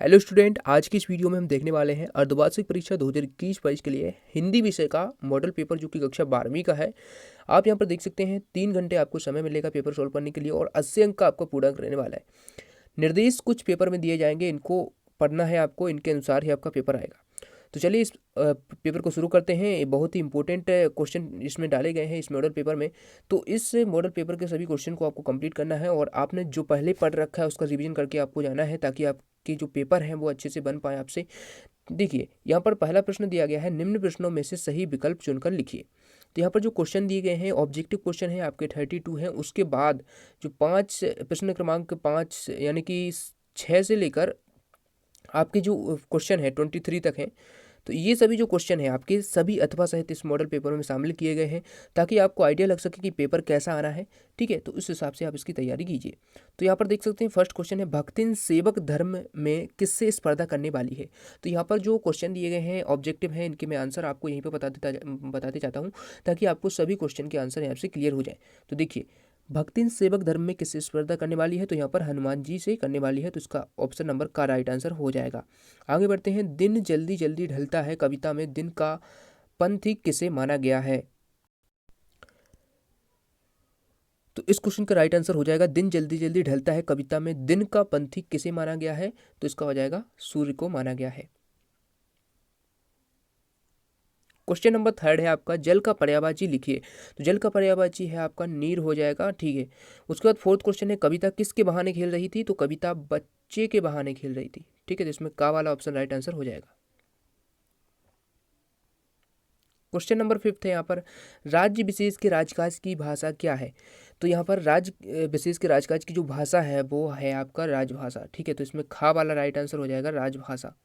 Hello student, आज की इस वीडियो में हम देखने वाले हैं अर्धवार्षिक परीक्षा 2021-22 के लिए हिंदी विषय का मॉडल पेपर जो कि कक्षा 12वीं का है। आप यहां पर देख सकते हैं 3 घंटे आपको समय मिलेगा पेपर सोल्व करने के लिए और 80 अंक का आपको पूरा अंक रहने वाला है। निर्देश कुछ पेपर में दिए जाएंगे, इनको पढ़ना है आपको, इनके अनुसार ही आपका पेपर आएगा। तो चलिए इस पेपर को शुरू करते हैं। ये बहुत ही इंपॉर्टेंट क्वेश्चन इसमें डाले गए हैं इस मॉडल पेपर में। तो इस मॉडल पेपर के सभी क्वेश्चन को आपको कंप्लीट करना है और आपने जो पहले पढ़ रखा है उसका रिवीजन करके आपको जाना है, ताकि आपके जो पेपर हैं वो अच्छे से बन पाए आपसे। देखिए यहाँ पर पहला प्रश्न दिया गया है, निम्न प्रश्नों में से सही विकल्प चुनकर लिखिए। तो यहाँ पर जो क्वेश्चन दिए गए हैं ऑब्जेक्टिव क्वेश्चन है आपके 32 हैं। उसके बाद जो 5 प्रश्न क्रमांक 5 यानी कि 6 से लेकर आपके जो क्वेश्चन है 23 तक हैं। तो ये सभी जो क्वेश्चन है आपके सभी अथवा सहित इस मॉडल पेपर में शामिल किए गए हैं, ताकि आपको आइडिया लग सके कि पेपर कैसा आना है। ठीक है, तो उस हिसाब से आप इसकी तैयारी कीजिए। तो यहाँ पर देख सकते हैं फर्स्ट क्वेश्चन है, भक्तिन सेवक धर्म में किससे स्पर्धा करने वाली है। तो यहाँ पर जो क्वेश्चन दिए गए हैं ऑब्जेक्टिव हैं, इनके मैं आंसर आपको यहीं पर बताते जाता हूँ, ताकि आपको सभी क्वेश्चन के आंसर यहाँ से क्लियर हो जाए। तो देखिए, भक्तिन सेवक धर्म में किससे स्पर्धा करने वाली है, तो यहाँ पर हनुमान जी से करने वाली है। तो इसका ऑप्शन नंबर का राइट आंसर हो जाएगा। आगे बढ़ते हैं, दिन जल्दी जल्दी ढलता है कविता में दिन का पंथिक किसे माना गया है। तो इस क्वेश्चन का राइट आंसर हो जाएगा, दिन जल्दी जल्दी ढलता है कविता में दिन का पंथिक किसे माना गया है। तो इसका हो जाएगा सूर्य को माना गया है। क्वेश्चन नंबर थर्ड है आपका, जल का पर्यायवाची लिखिए। तो जल का पर्यायवाची है आपका नीर हो जाएगा। ठीक है, उसके बाद फोर्थ क्वेश्चन है, कविता किसके बहाने खेल रही थी। तो कविता बच्चे के बहाने खेल रही थी। ठीक है, तो इसमें का वाला ऑप्शन राइट आंसर हो जाएगा। क्वेश्चन नंबर फिफ्थ है यहाँ पर, राज्य विशेष के राजकाज की भाषा क्या है। तो यहाँ पर राज्य विशेष के राजकाज की जो भाषा है वो है आपका राजभाषा। ठीक है, तो इसमें खा वाला राइट आंसर हो जाएगा राजभाषा।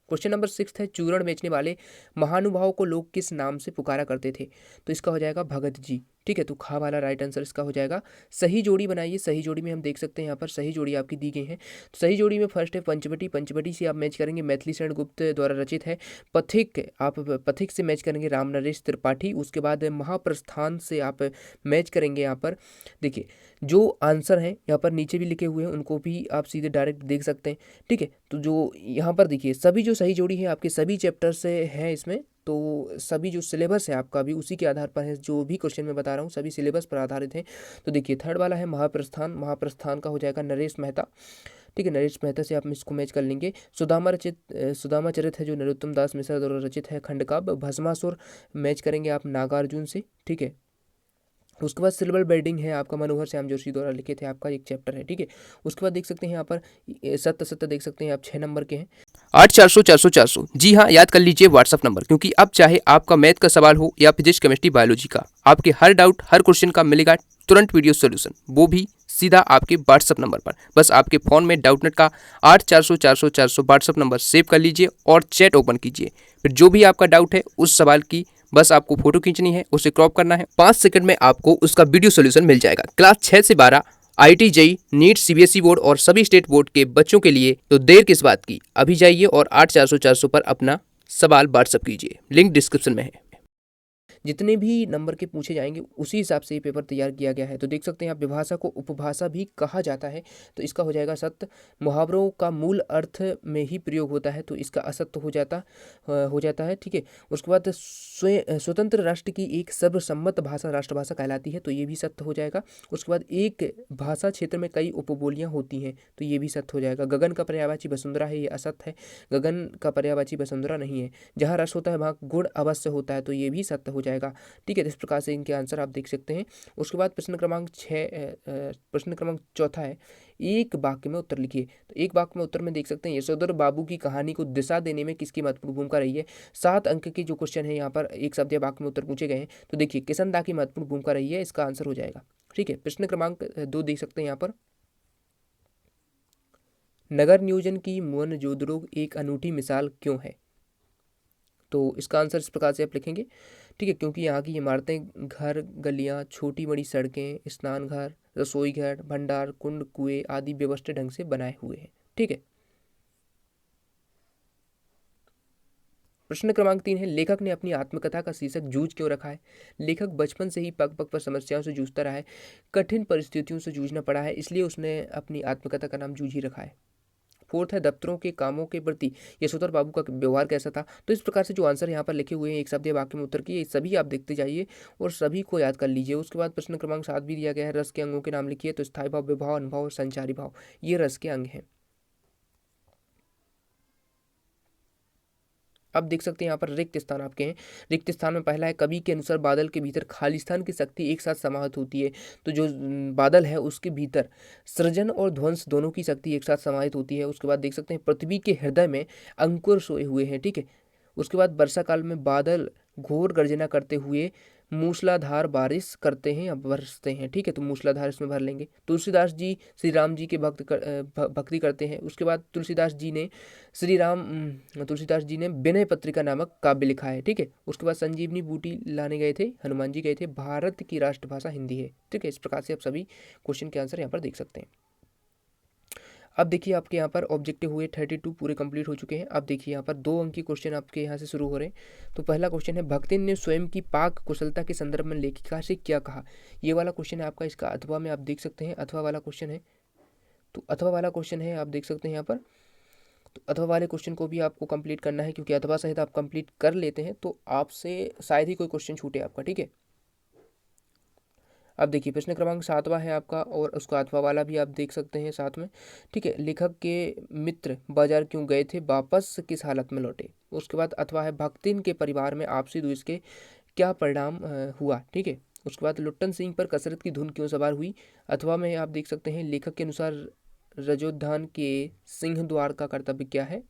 क्वेश्चन नंबर सिक्स है, चूरण बेचने वाले महानुभाव को लोग किस नाम से पुकारा करते थे। तो इसका हो जाएगा भगत जी। ठीक है, तो खा वाला राइट आंसर इसका हो जाएगा। सही जोड़ी बनाइए। सही जोड़ी में हम देख सकते हैं यहाँ पर सही जोड़ी आपकी दी गई है। तो सही जोड़ी में फर्स्ट है पंचवटी। पंचवटी से आप मैच करेंगे मैथिली शरण गुप्त द्वारा रचित है। पथिक, आप पथिक से मैच करेंगे राम नरेश त्रिपाठी। उसके बाद महाप्रस्थान से आप मैच करेंगे यहाँ पर। देखिए, जो आंसर हैं यहाँ पर नीचे भी लिखे हुए हैं, उनको भी आप सीधे डायरेक्ट देख सकते हैं। ठीक है, तो जो यहाँ पर देखिए सभी जो सही जोड़ी है आपके सभी चैप्टर से है इसमें। तो सभी जो सिलेबस है आपका भी उसी के आधार पर है, जो भी क्वेश्चन मैं बता रहा हूँ सभी सिलेबस पर आधारित हैं। तो देखिए थर्ड वाला है महाप्रस्थान। महाप्रस्थान का हो जाएगा नरेश मेहता। ठीक है, नरेश मेहता से आप इसको मैच कर लेंगे। सुदामा चरित है जो नरोत्तम दास मिश्रा द्वारा रचित है खंड काव्य। भस्मासुर मैच करेंगे आप नागार्जुन से। ठीक है, उसके बाद सिल्वर बेडिंग है आपका मनोहर श्याम जोशी द्वारा लिखे थे, आपका एक चैप्टर है। ठीक है, उसके बाद देख सकते हैं यहाँ पर सत्य सत्य देख सकते हैं आप 6 नंबर के हैं। 8 400 400 400, जी हाँ, याद कर लीजिए व्हाट्सअप नंबर, क्योंकि अब चाहे आपका मैथ का सवाल हो या फिजिक्स केमिस्ट्री बायोलॉजी का, आपके हर डाउट हर क्वेश्चन का मिलेगा तुरंत वीडियो सोल्यूशन, वो भी सीधा आपके व्हाट्सअप नंबर पर। बस आपके फोन में डाउटनेट का 8 400 400 400 व्हाट्सअप नंबर सेव कर लीजिए और चैट ओपन कीजिए। फिर जो भी आपका डाउट है उस सवाल की बस आपको फोटो खींचनी है, उसे क्रॉप करना है, 5 सेकंड में आपको उसका वीडियो सोल्यूशन मिल जाएगा। क्लास 6 से 12 IT JEE NEET CBSE board और सभी स्टेट बोर्ड के बच्चों के लिए। तो देर किस बात की, अभी जाइए और 8 400 400 पर अपना सवाल व्हाट्सअप कीजिए, लिंक डिस्क्रिप्शन में है। जितने भी नंबर के पूछे जाएंगे उसी हिसाब से ये पेपर तैयार किया गया है। तो देख सकते हैं आप, विभाषा को उपभाषा भी कहा जाता है। तो इसका हो जाएगा सत्य। मुहावरों का मूल अर्थ में ही प्रयोग होता है, तो इसका असत्य हो जाता है। ठीक है, उसके बाद स्वतंत्र राष्ट्र की एक सर्वसम्मत भाषा राष्ट्रभाषा कहलाती है, तो ये भी सत्य हो जाएगा। उसके बाद एक भाषा क्षेत्र में कई उपबोलियाँ होती हैं, तो ये भी सत्य हो जाएगा। गगन का पर्यायवाची वसुंधरा है, ये असत्य है। गगन का पर्यायवाची वसुंधरा नहीं है। जहाँ रस होता है वहाँ गुण अवश्य होता है, तो ये भी सत्य हो जाएगा। ठीक है, इस प्रकार से इनके आंसर आप देख सकते हैं। उसके बाद प्रश्न क्रमांक चौथा है, एक वाक्य में उत्तर लिखिए। तो एक वाक्य में उत्तर में देख सकते हैं, यशोधर बाबू की कहानी को दिशा देने में किसकी महत्वपूर्ण भूमिका रही है। 7 अंक के जो क्वेश्चन है यहाँ पर एक शब्द या वाक्य में उत्तर पूछे गए हैं। तो देखिए किशन दा की महत्वपूर्ण भूमिका रही है, इसका आंसर हो जाएगा। ठीक है, प्रश्न क्रमांक 2 देख सकते हैं यहाँ पर, नगर नियोजन की मोहन जोदड़ो एक अनूठी मिसाल क्यों है। तो इसका आंसर इस प्रकार से आप लिखेंगे। ठीक है, क्योंकि यहाँ की इमारतें, घर, गलियाँ, छोटी बड़ी सड़कें, स्नान घर, रसोई घर, भंडार, कुंड, कुएं आदि व्यवस्थित ढंग से बनाए हुए हैं। ठीक है, प्रश्न क्रमांक 3 है, लेखक ने अपनी आत्मकथा का शीर्षक जूझ क्यों रखा है। लेखक बचपन से ही पग पग पर समस्याओं से जूझता रहा है, कठिन परिस्थितियों से जूझना पड़ा है, इसलिए उसने अपनी आत्मकथा का नाम जूझ ही रखा है। फोर्थ है दफ्तरों के कामों के प्रति यशोधर बाबू का व्यवहार कैसा था। तो इस प्रकार से जो आंसर यहाँ पर लिखे हुए हैं एक शब्द या वाक्य में उत्तर की, ये सभी आप देखते जाइए और सभी को याद कर लीजिए। उसके बाद प्रश्न क्रमांक 7 भी दिया गया है, रस के अंगों के नाम लिखिए। तो स्थायी भाव, विभाव, अनुभव और संचारी भाव, ये रस के अंग हैं। अब देख सकते हैं यहाँ पर रिक्त स्थान आपके हैं। रिक्त स्थान में पहला है, कवि के अनुसार बादल के भीतर खाली स्थान की शक्ति एक साथ समाहित होती है। तो जो बादल है उसके भीतर सृजन और ध्वंस दोनों की शक्ति एक साथ समाहित होती है। उसके बाद देख सकते हैं, पृथ्वी के हृदय में अंकुर सोए हुए हैं, ठीक है। उसके बाद वर्षा काल में बादल घोर गर्जना करते हुए मूसलाधार बारिश करते हैं या बरसते हैं, ठीक है। तो मूसलाधार इसमें भर लेंगे। तुलसीदास जी श्री राम जी के भक्ति करते हैं। उसके बाद तुलसीदास जी ने विनय पत्रिका नामक काव्य लिखा है, ठीक है। उसके बाद संजीवनी बूटी लाने गए थे, हनुमान जी गए थे, भारत की राष्ट्रभाषा हिंदी है, ठीक है। इस प्रकार से आप सभी क्वेश्चन के आंसर यहाँ पर देख सकते हैं। अब देखिए आपके यहाँ पर ऑब्जेक्टिव हुए 32 पूरे कंप्लीट हो चुके हैं। अब देखिए यहाँ पर 2 अंक की क्वेश्चन आपके यहाँ से शुरू हो रहे हैं। तो पहला क्वेश्चन है, भक्तिन ने स्वयं की पाक कुशलता के संदर्भ में लेखिका से क्या कहा। ये वाला क्वेश्चन है आपका, इसका अथवा में आप देख सकते हैं, अथवा वाला क्वेश्चन है। तो अथवा वाला क्वेश्चन है, आप देख सकते हैं यहाँ पर। तो अथवा वाले क्वेश्चन को भी आपको कंप्लीट करना है, क्योंकि अथवा सहित आप कंप्लीट कर लेते हैं तो आपसे शायद ही कोई क्वेश्चन छूटे आपका, ठीक है। अब देखिए प्रश्न क्रमांक 7वां है आपका, और उसका अथवा वाला भी आप देख सकते हैं साथ में, ठीक है। लेखक के मित्र बाजार क्यों गए थे, वापस किस हालत में लौटे। उसके बाद अथवा है, भक्तिन के परिवार में आपसी द्वेष के क्या परिणाम हुआ, ठीक है। उसके बाद लुट्टन सिंह पर कसरत की धुन क्यों सवार हुई। अथवा में आप देख सकते हैं, लेखक के अनुसार रजोद्यान के सिंह द्वार का कर्तव्य क्या है।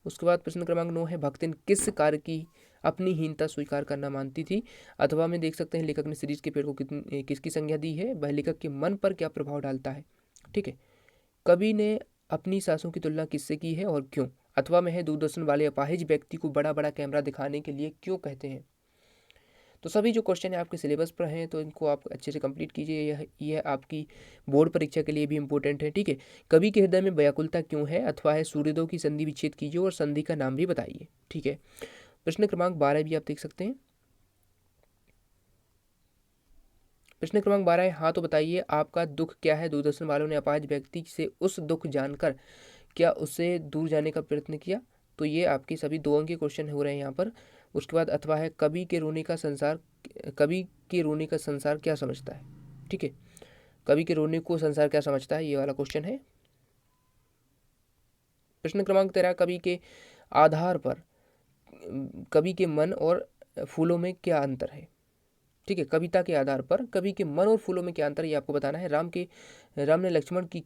उसके बाद प्रश्न क्रमांक 9 है, भक्तिन किस कार्य की अपनी हीनता स्वीकार करना मानती थी। अथवा में देख सकते हैं, लेखक ने सीरीज के पेड़ को किसकी संज्ञा दी है, वह लेखक के मन पर क्या प्रभाव डालता है, ठीक है। कवि ने अपनी सांसों की तुलना किससे की है और क्यों। अथवा में है, दूरदर्शन वाले अपाहिज व्यक्ति को बड़ा बड़ा कैमरा दिखाने के लिए क्यों कहते हैं। तो सभी जो क्वेश्चन है आपके सिलेबस पर हैं, तो इनको आप अच्छे से कंप्लीट कीजिए। यह आपकी बोर्ड परीक्षा के लिए भी इंपॉर्टेंट है, ठीक है। कवि के हृदय में व्याकुलता क्यों है। अथवा है, सूर्योदय की संधि विच्छेद कीजिए और संधि का नाम भी बताइए, ठीक है। प्रश्न क्रमांक 12 भी आप देख सकते हैं। प्रश्न क्रमांक 12 है, हाँ तो बताइए आपका दुख क्या है। दूरदर्शन वालों ने अपाहिज व्यक्ति से उस दुख जानकर क्या उससे दूर जाने का प्रयत्न किया। तो ये आपके सभी 2 अंक के क्वेश्चन हो रहे हैं यहाँ पर। उसके बाद अथवा है, कवि के रोने का संसार क्या समझता है, ठीक है। कवि के रोने को संसार क्या समझता है, ये वाला क्वेश्चन है। प्रश्न क्रमांक 13, कवि के आधार पर कवि के मन और फूलों में क्या अंतर है, ठीक है। कविता के आधार पर कवि के मन और फूलों में क्या अंतर है, ये आपको बताना है। राम ने लक्ष्मण की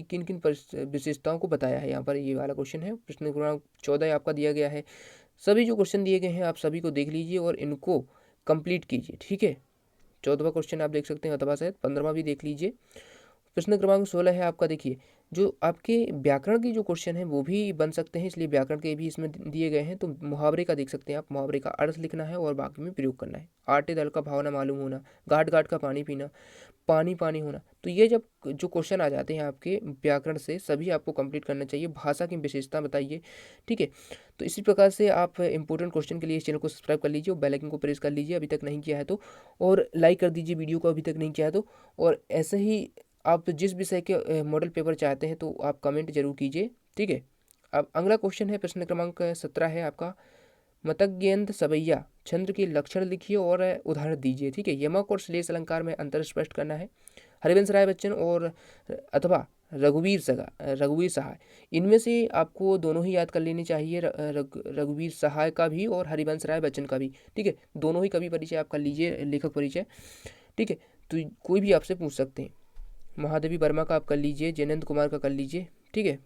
किन किन विशेषताओं को बताया है, यहाँ पर ये वाला क्वेश्चन है। प्रश्न क्रमांक 14 आपका दिया गया है। सभी जो क्वेश्चन दिए गए हैं आप सभी को देख लीजिए और इनको कंप्लीट कीजिए, ठीक है। 14वां क्वेश्चन आप देख सकते हैं अथवा सहित, 15वां भी देख लीजिए। प्रश्न क्रमांक 16 है आपका, देखिए जो आपके व्याकरण की जो क्वेश्चन है वो भी बन सकते हैं, इसलिए व्याकरण के भी इसमें दिए गए हैं। तो मुहावरे का देख सकते हैं आप, मुहावरे का अर्थ लिखना है और वाक्य में प्रयोग करना है। आटे दल का भावना मालूम होना, घाट घाट का पानी पीना, पानी पानी होना। तो ये जब जो क्वेश्चन आ जाते हैं आपके व्याकरण से, सभी आपको कंप्लीट करना चाहिए। भाषा की विशेषता बताइए, ठीक है। तो इसी प्रकार से आप इंपॉर्टेंट क्वेश्चन के लिए इस चैनल को सब्सक्राइब कर लीजिए और बेल आइकन को प्रेस कर लीजिए अभी तक नहीं किया है तो, और लाइक कर दीजिए वीडियो को अभी तक नहीं किया है तो। और ऐसे ही आप जिस विषय के मॉडल पेपर चाहते हैं तो आप कमेंट जरूर कीजिए, ठीक है। अब अगला क्वेश्चन है, प्रश्न क्रमांक 17 है आपका, मतज्ञेंद्र सवैया छंद के लक्षण लिखिए और उदाहरण दीजिए, ठीक है। यमक और श्लेष अलंकार में अंतर स्पष्ट करना है। हरिवंश राय बच्चन और अथवा रघुवीर सहाय, इनमें से आपको दोनों ही याद कर लेनी चाहिए, रघुवीर सहाय का भी और हरिवंश राय बच्चन का भी, ठीक है। दोनों ही कवि परिचय आप कर लीजिए, लेखक परिचय, ठीक है। तो कोई भी आपसे पूछ सकते हैं। महादेवी वर्मा का आप कर लीजिए, जयनंद कुमार का कर लीजिए, ठीक है।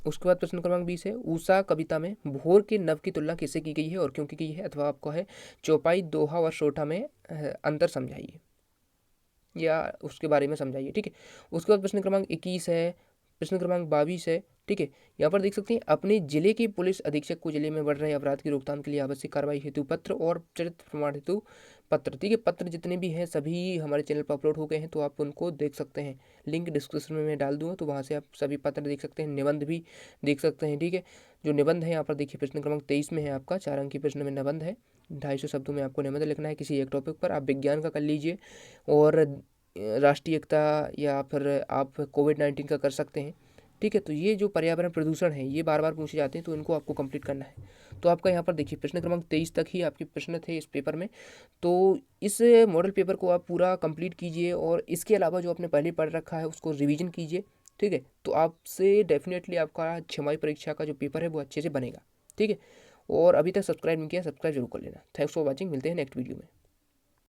उसके बाद प्रश्न क्रमांक 20 है, ऊषा कविता में भोर के नव की तुलना किससे की गई है और क्यों की गई है। अथवा आपको है, चौपाई, दोहा और सोठा में अंतर समझाइए या उसके बारे में समझाइए, ठीक है। उसके बाद प्रश्न क्रमांक 21 है, प्रश्न क्रमांक 22 है, ठीक है। यहाँ पर देख सकते हैं, अपने जिले के पुलिस अधीक्षक को जिले में बढ़ रहे अपराध की रोकथाम के लिए आवश्यक कार्रवाई हेतु पत्र और चरित्र प्रमाण हेतु पत्र, ठीक है। पत्र जितने भी हैं सभी हमारे चैनल पर अपलोड हो गए हैं, तो आप उनको देख सकते हैं। लिंक डिस्क्रिप्शन में मैं डाल दूंगा, तो वहाँ से आप सभी पत्र देख सकते हैं, निबंध भी देख सकते हैं, ठीक है। जो निबंध है यहाँ पर देखिए, प्रश्न क्रमांक 23 में है आपका, 4 अंक की प्रश्न में निबंध है। 250 शब्दों में आपको निबंध लिखना है किसी एक टॉपिक पर। आप विज्ञान का कर लीजिए और राष्ट्रीय एकता या फिर आप कोविड-19 का कर सकते हैं। ठीक है, तो ये जो पर्यावरण प्रदूषण है ये बार बार पूछे जाते हैं, तो इनको आपको कंप्लीट करना है। तो आपका यहाँ पर देखिए प्रश्न क्रमांक 23 तक ही आपके प्रश्न थे इस पेपर में। तो इस मॉडल पेपर को आप पूरा कंप्लीट कीजिए और इसके अलावा जो आपने पहले पढ़ रखा है उसको रिवीजन कीजिए। ठीक है, तो आपसे डेफिनेटली आपका छमाही परीक्षा का जो पेपर है वो अच्छे से बनेगा। ठीक है, और अभी तक सब्सक्राइब नहीं किया, सब्सक्राइब जरूर कर लेना। थैंक्स फॉर वॉचिंग, मिलते हैं नेक्स्ट वीडियो में।